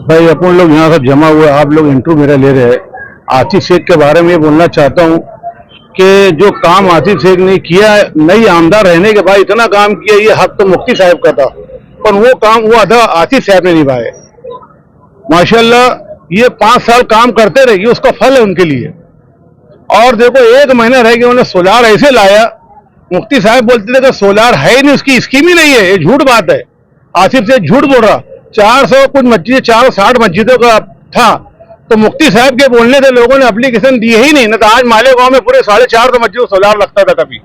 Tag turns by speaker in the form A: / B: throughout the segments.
A: भाई अपन लोग यहाँ सब जमा हुए, आप लोग इंटरव्यू मेरा ले रहे हैं। आतिफ शेख के बारे में ये बोलना चाहता हूँ कि जो काम आतिफ शेख ने किया है, नई आमदार रहने के बाद इतना काम किया, ये हक तो मुफ्ती साहब का था, पर वो काम वो अदा आतिफ साहब ने निभाए। माशाल्लाह, ये 5 साल काम करते रहे, उसका फल है उनके लिए। और देखो, 1 महीना रह गया, उन्होंने सोलार ऐसे लाया। मुफ्ती साहब बोलते थे कि सोलार है ही नहीं, उसकी स्कीम ही नहीं है, ये झूठ बात है। आसिफ से झूठ बोल रहा। 400 कुछ मस्जिद, 460 मस्जिदों का था, तो मुफ्ती साहब के बोलने से लोगों ने एप्लीकेशन दी ही नहीं, न तो आज मालेगांव में पूरे 450 मस्जिदों सोलार लगता था। कभी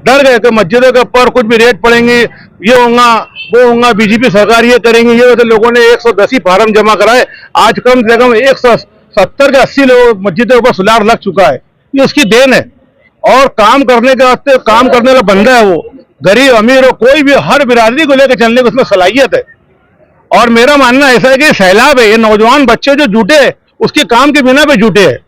A: डर गए कि मस्जिदों के ऊपर कुछ भी रेट पड़ेंगे, ये होगा वो होगा, बीजेपी सरकार ये करेंगे, ये तो लोगों ने 110 ही फार्म जमा कराए। आज कम से कम 170 के 80 लोग मस्जिदों के ऊपर सोलार लग चुका है। ये उसकी देन है। और काम करने के वास्ते काम करने वाला बंदा है वो, गरीब अमीर हो, कोई भी, हर बिरादरी को लेकर चलने की उसमें सलाहियत है। और मेरा मानना ऐसा है कि सैलाब है, ये नौजवान बच्चे जो जुटे उसके काम के बिना पे जुटे हैं।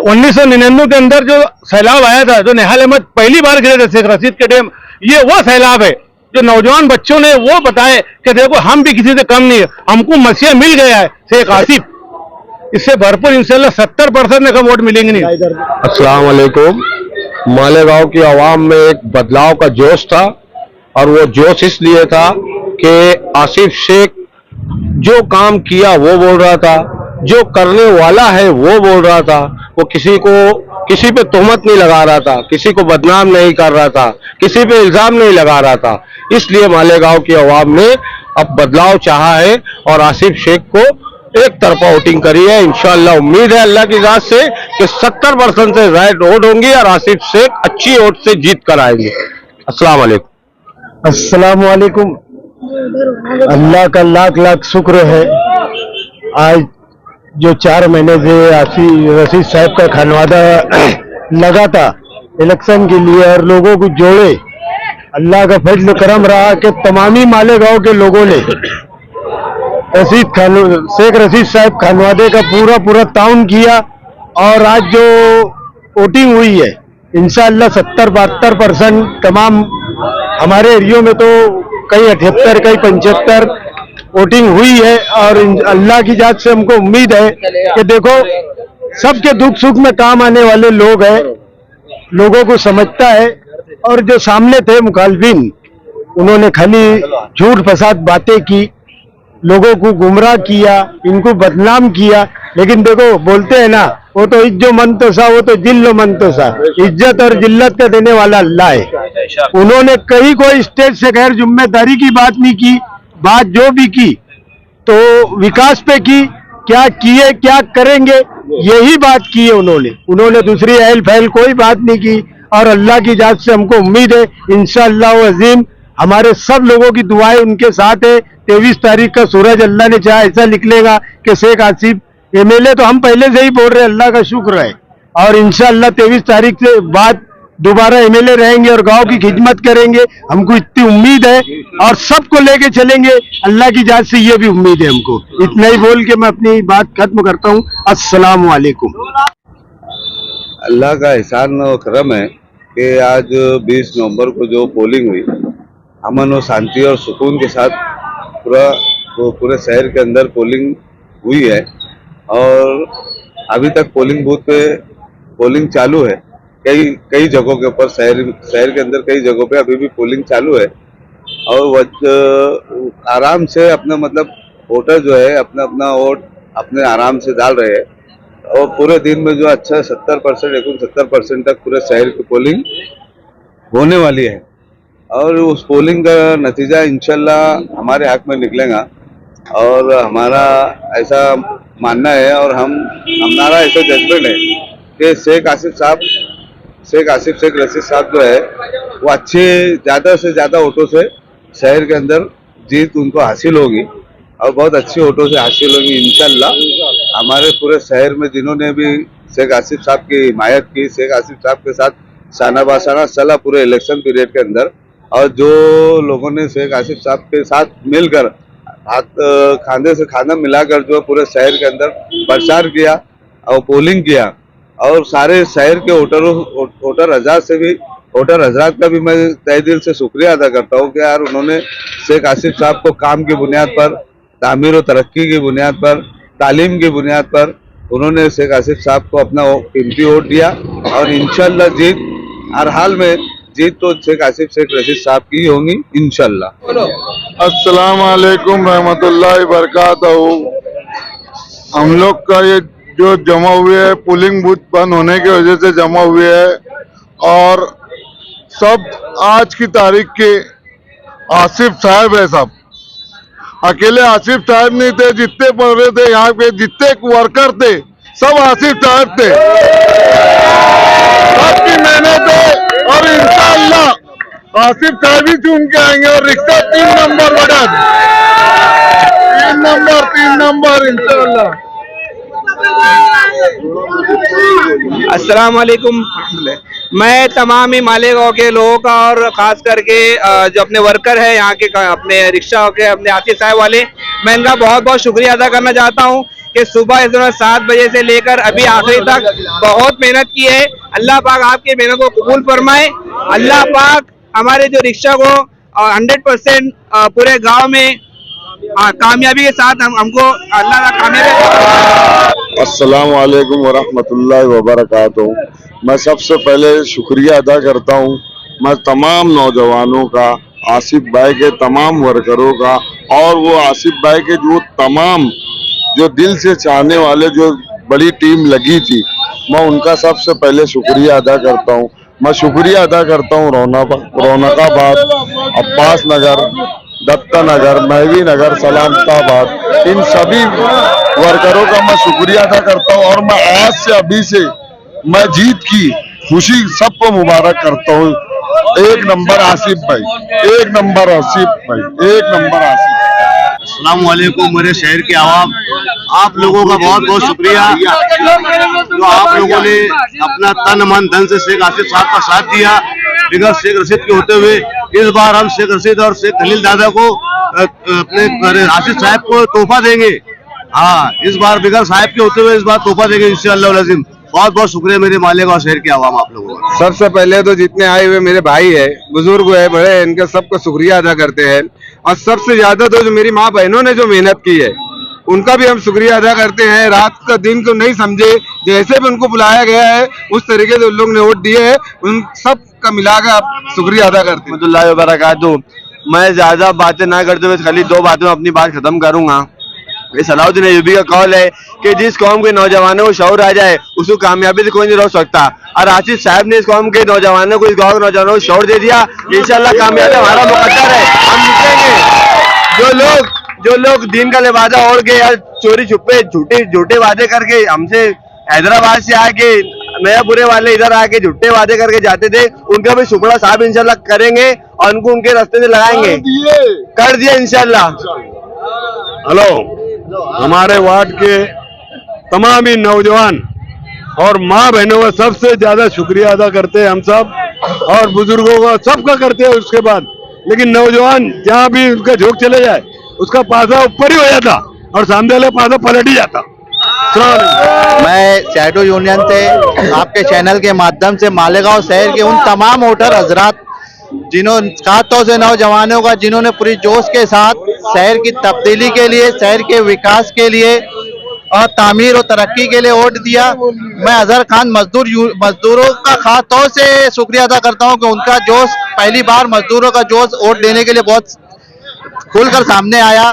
A: 1999 के अंदर जो सैलाब आया था, जो नेहाल अहमद पहली बार गिरे थे शेख रशीद के टाइम, ये वो सैलाब है जो नौजवान बच्चों ने वो बताए कि देखो हम भी किसी से कम नहीं है, हमको मसीहा मिल गया है शेख आसिफ। इससे भरपूर इंशाल्लाह 70% में कम वोट मिलेंगे नहीं।
B: अस्सलाम वालेकुम। मालेगांव की आवाम में एक बदलाव का जोश था, और वो जोश इसलिए था कि आसिफ शेख जो काम किया वो बोल रहा था, जो करने वाला है वो बोल रहा था। वो किसी पे तोहमत नहीं लगा रहा था, किसी को बदनाम नहीं कर रहा था, किसी पे इल्जाम नहीं लगा रहा था। इसलिए मालेगांव की आवाम ने अब बदलाव चाहा है और आसिफ शेख को एक तरफा वोटिंग करी है। इंशाअल्लाह उम्मीद है अल्लाह की जात से कि 70% से ज्यादा वोट होंगी और आसिफ शेख अच्छी वोट से जीत कर आएंगे। अस्सलाम वालेकुम।
A: अस्सलाम वालेकुम। अल्लाह का लाख लाख शुक्र है, आज जो 4 महीने से रशीद साहब का खानवादा लगा था इलेक्शन के लिए और लोगों को जोड़े, अल्लाह का फजल करम रहा कि तमामी मालेगांव के लोगों ने शेख रशीद साहब खानवादे का पूरा ताउन किया। और आज जो वोटिंग हुई है इंशाअल्लाह 70-72% तमाम हमारे एरियो में, तो कई 78 कई 75 वोटिंग हुई है। और अल्लाह की जात से हमको उम्मीद है कि देखो, सबके दुख सुख में काम आने वाले लोग हैं, लोगों को समझता है। और जो सामने थे मुखालफिन, उन्होंने खाली झूठ फसाद बातें की, लोगों को गुमराह किया, इनको बदनाम किया। लेकिन देखो, बोलते हैं ना, वो तो इज्जो मन तो सा, वो तो जिल्लो मन तो सा। इज्जत और जिल्लत का देने वाला अल्लाह है। उन्होंने कहीं कोई स्टेट से गैर जिम्मेदारी की बात नहीं की। बात जो भी की तो विकास पे की, क्या किए क्या करेंगे यही बात की है उन्होंने दूसरी अहल फैल कोई बात नहीं की। और अल्लाह की जात से हमको उम्मीद है इंशाअल्लाह अज़ीम, हमारे सब लोगों की दुआएं उनके साथ है। 23 तारीख का सूरज अल्लाह ने चाहा ऐसा निकलेगा कि शेख आसिफ एमएलए तो हम पहले से ही बोल रहे हैं, अल्लाह का शुक्र है। और इंशाअल्लाह 23 तारीख से बाद दोबारा एमएलए रहेंगे और गांव की खिदमत करेंगे, हमको इतनी उम्मीद है। और सबको लेके चलेंगे, अल्लाह की जात से ये भी उम्मीद है हमको। इतना ही बोल के मैं अपनी बात खत्म करता हूँ। अस्सलाम वालेकुम।
C: अल्लाह का एहसान और करम है कि आज 20 नवंबर को जो पोलिंग हुई, अमन और शांति और सुकून के साथ पूरे शहर के अंदर पोलिंग हुई है। और अभी तक पोलिंग बूथ पे पोलिंग चालू है। कई जगहों के ऊपर शहर के अंदर कई जगहों पे अभी भी पोलिंग चालू है। और आराम से अपना मतलब वोटर जो है अपना अपना वोट अपने आराम से डाल रहे हैं। और पूरे दिन में जो अच्छा 70% तक पूरे शहर की पोलिंग होने वाली है। और उस पोलिंग का नतीजा इंशाल्लाह हमारे हक में निकलेगा। और हमारा ऐसा मानना है और हमारा ऐसा जजमेंट है कि शेख रशीद साहब जो है वो अच्छे ज़्यादा से ज़्यादा वोटों से शहर के अंदर जीत उनको हासिल होगी और बहुत अच्छे वोटों से हासिल होगी इंशाल्लाह। हमारे पूरे शहर में जिन्होंने भी शेख आसिफ साहब की हिमायत की, शेख आसिफ साहब के साथ शाना बाशाना चला पूरे इलेक्शन पीरियड के अंदर, और जो लोगों ने शेख आसिफ साहब के साथ मिलकर हाथ खांधे से खाना मिलाकर जो पूरे शहर के अंदर प्रचार किया और पोलिंग किया, और सारे शहर के वोटर हजरात का भी मैं तहे दिल से शुक्रिया अदा करता हूँ कि यार उन्होंने शेख आसिफ साहब को काम की बुनियाद पर तामीर और तरक्की की बुनियाद पर, तालीम की बुनियाद पर उन्होंने शेख आसिफ साहब को अपना कीमती वोट दिया और इंशाल्लाह जीत, हर हाल में जीत तो शेख आसिफ शेख रशीद साहब की होंगी इंशाल्लाह।
D: अस्सलाम वालेकुम रहमतुल्लाहि बरकातहू। हम लोग का ये जो जमा हुए है, पोलिंग बूथ बंद होने की वजह से जमा हुए है और सब आज की तारीख के आसिफ साहब है। सब अकेले आसिफ साहब नहीं थे, जितने पढ़ रहे थे यहाँ पे, जितने वर्कर थे, सब आसिफ साहब थे। सबकी मेहनत है और इंशाअल्लाह आसिफ साहब ही चुन के आएंगे और रिक्शा 3 नंबर बढ़ा 3 नंबर इंशाअल्लाह।
E: अस्सलाम वालेकुम। मैं तमाम ही मालेगांव के लोगों का और खास करके जो अपने वर्कर है यहाँ के, अपने रिक्शा के, अपने आसिफ साहब वाले, मैं इनका बहुत बहुत शुक्रिया अदा करना चाहता हूँ कि सुबह इन्होंने 7 बजे से लेकर अभी आखिरी तक बहुत मेहनत की है। अल्लाह पाक आपकी मेहनत को कबूल फरमाए। अल्लाह पाक हमारे जो रिक्शा को 100% पूरे गांव में कामयाबी के साथ हमको अल्लाह कामयाबी।
D: अस्सलाम वालेकुम वरहमतुल्लाहि वबरकातुहू। मैं सबसे पहले शुक्रिया अदा करता हूँ मैं तमाम नौजवानों का, आसिफ भाई के तमाम वर्करों का, और वो आसिफ भाई के जो तमाम जो दिल से चाहने वाले जो बड़ी टीम लगी थी, मैं उनका सबसे पहले शुक्रिया अदा करता हूँ। मैं शुक्रिया अदा करता हूँ रौनकाबाद, अब्बास नगर, दत्ता नगर, महवी नगर, सलामताबाद, इन सभी वर्करों का मैं शुक्रिया अदा करता हूँ। और मैं आज से अभी से मैं जीत की खुशी सबको मुबारक करता हूँ। 1 नंबर आसिफ भाई, 1 नंबर आसिफ भाई, 1 नंबर आसिफ।
F: अस्सलाम वालेकुम मेरे शहर के आवाम, आप लोगों का बहुत बहुत शुक्रिया जो आप लोगों ने अपना तन मन धन से शेख आसिफ साहब का साथ दिया। बिगड़ शेख रशीद के होते हुए इस बार हम शेख रशीद और शेख खलील दादा को अपने आसिफ साहब को तोहफा देंगे। हाँ, इस बार बिगड़ साहब के होते हुए इस बार तोहफा देंगे इंशाअल्लाह अज़ीम। बहुत बहुत शुक्रिया मेरे मालेगांव शहर के आवाम, आप लोगों का।
C: सबसे पहले तो जितने आए हुए मेरे भाई है, बुजुर्ग है, बड़े हैं, इनका सबका शुक्रिया अदा करते हैं। और सबसे ज्यादा तो जो मेरी माँ बहनों ने जो मेहनत की है उनका भी हम शुक्रिया अदा करते हैं। रात का दिन को नहीं समझे, जैसे भी उनको बुलाया गया है उस तरीके से उन लोग ने वोट दिए है, उन सब का मिलाकर शुक्रिया अदा करते हैं।
F: मैं ज्यादा बातें ना करते हुए खाली 2 बातों में अपनी बात खत्म करूंगा। ये सलाउद्दीन अय्यूबी का कॉल है कि जिस कौम के नौजवानों को शऊर आ जाए उसको कामयाबी से कोई नहीं रोक सकता, और आसिफ साहब ने इस कौम के नौजवानों को, इस गाँव के नौजवानों को शऊर दे दिया। इंशाल्लाह कामयाबी हमारा मुकद्दर है, हम जीतेंगे। जो लोग दीन का लिबासा ओढ़ के या चोरी छुपे झूठे वादे करके हमसे हैदराबाद से आके, नया बुरे वाले इधर आके झूठे वादे करके जाते थे, उनका भी शुक्रिया साहब इंशाल्लाह करेंगे और उनको उनके रास्ते से लगाएंगे, कर दिया इंशाल्लाह।
D: हेलो, हमारे वार्ड के तमाम ही नौजवान और माँ बहनों का सबसे ज्यादा शुक्रिया अदा करते हैं हम सब, और बुजुर्गों का सबका करते हैं उसके बाद। लेकिन नौजवान जहाँ भी उनका झोंक चले जाए उसका पासा ऊपर ही हो जाता और सामने वाला पासा पलट ही जाता।
G: मैं शैडो यूनियन से आपके चैनल के माध्यम से मालेगांव शहर के उन तमाम वोटर हजरात जिन्होंने, खासतौर से नौजवानों का, जिन्होंने पूरी जोश के साथ शहर की तब्दीली के लिए, शहर के विकास के लिए और तामीर और तरक्की के लिए वोट दिया, मैं अजहर खान मजदूरों का खास तौर से शुक्रिया अदा करता हूं कि उनका जोश, पहली बार मजदूरों का जोश वोट देने के लिए बहुत खुलकर सामने आया।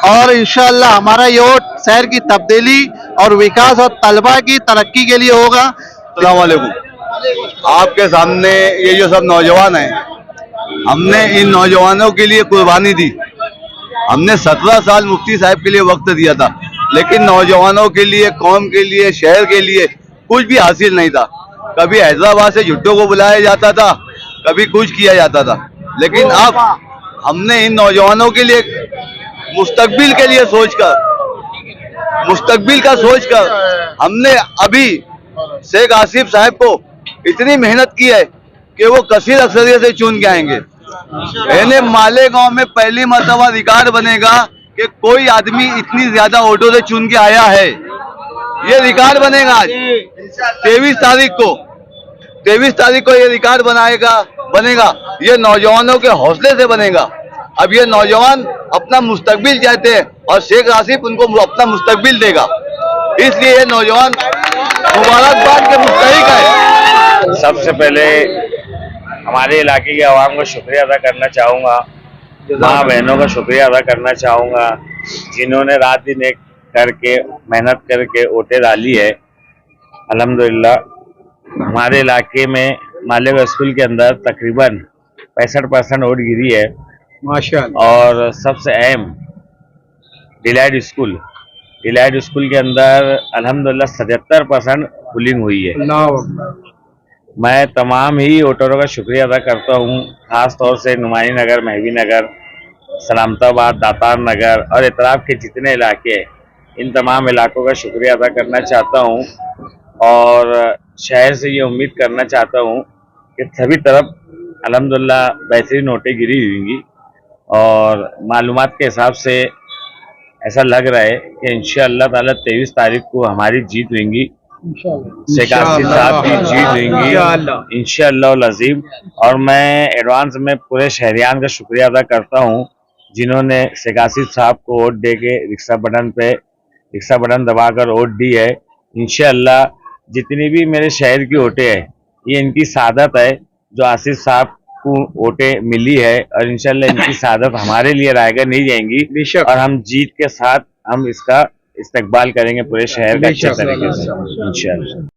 G: और इंशाअल्लाह हमारा ये वोट शहर की तब्दीली और विकास और तलबा की तरक्की के लिए होगा।
C: अस्सलाम वालेकुम। आपके सामने ये जो सब नौजवान हैं, हमने इन नौजवानों के लिए कुर्बानी दी। हमने 17 साल मुफ्ती साहब के लिए वक्त दिया था, लेकिन नौजवानों के लिए, कौम के लिए, शहर के लिए कुछ भी हासिल नहीं था। कभी हैदराबाद से झुट्टों को बुलाया जाता था, कभी कुछ किया जाता था, लेकिन अब हमने इन नौजवानों के लिए मुस्तकबिल के लिए सोचकर, मुस्तकबिल का सोचकर हमने अभी शेख आसिफ साहब को इतनी मेहनत की है कि वो कसीर अक्सरियत से चुन के आएंगे। मैंने मालेगांव में पहली मर्तबा रिकॉर्ड बनेगा कि कोई आदमी इतनी ज्यादा वोटों से चुन के आया है। ये रिकॉर्ड बनेगा आज 23 तारीख को ये रिकॉर्ड बनेगा। ये नौजवानों के हौसले से बनेगा। अब ये नौजवान
F: अपना मुस्तकबिल चाहते हैं और शेख आसिफ उनको अपना मुस्तकबिल देगा, इसलिए ये नौजवान मुबारकबाद के मुस्तहिक है।
H: सबसे पहले हमारे इलाके के आवाम का शुक्रिया अदा करना चाहूँगा, माँ बहनों का शुक्रिया अदा करना चाहूँगा जिन्होंने रात दिन एक करके मेहनत करके वोटें डाली है। अल्हम्दुलिल्लाह हमारे इलाके में मालेगांव स्कूल के अंदर तकरीबन 65% वोट गिरी है
A: माशाल्लाह।
H: और सबसे अहम डिलाइट स्कूल के अंदर अल्हम्दुलिल्लाह 77% पुलिंग हुई है। मैं तमाम ही वोटरों का शुक्रिया अदा करता हूँ, खास तौर से नुमानी नगर, महवी नगर, सलामताबाद, दातार नगर और इतराब के जितने इलाके हैं, इन तमाम इलाकों का शुक्रिया अदा करना चाहता हूँ और शहर से ये उम्मीद करना चाहता हूँ कि सभी तरफ अल्हम्दुलिल्लाह बेहतरीन वोटें गिरी होंगी और मालूमात के हिसाब से ऐसा लग रहा है कि इंशाअल्लाह ताला 23 तारीख को हमारी जीत होगी, शेख आसिफ साहब की जीत होगी इंशाअल्लाह अज़ीम। और मैं एडवांस में पूरे शहरियान का शुक्रिया अदा करता हूँ जिन्होंने शेख आसिफ साहब को वोट दे के रिक्शा बटन दबाकर वोट दी है। इंशाअल्लाह जितनी भी मेरे शहर की वोटें हैं ये इनकी सादत है जो आसिफ साहब को वोटें मिली है और इंशाअल्लाह इनकी सादत हमारे लिए रायगा नहीं जाएंगी और हम जीत के साथ हम इसका इस्तकबाल करेंगे पूरे शहर का अच्छे तरीके से इंशाअल्लाह।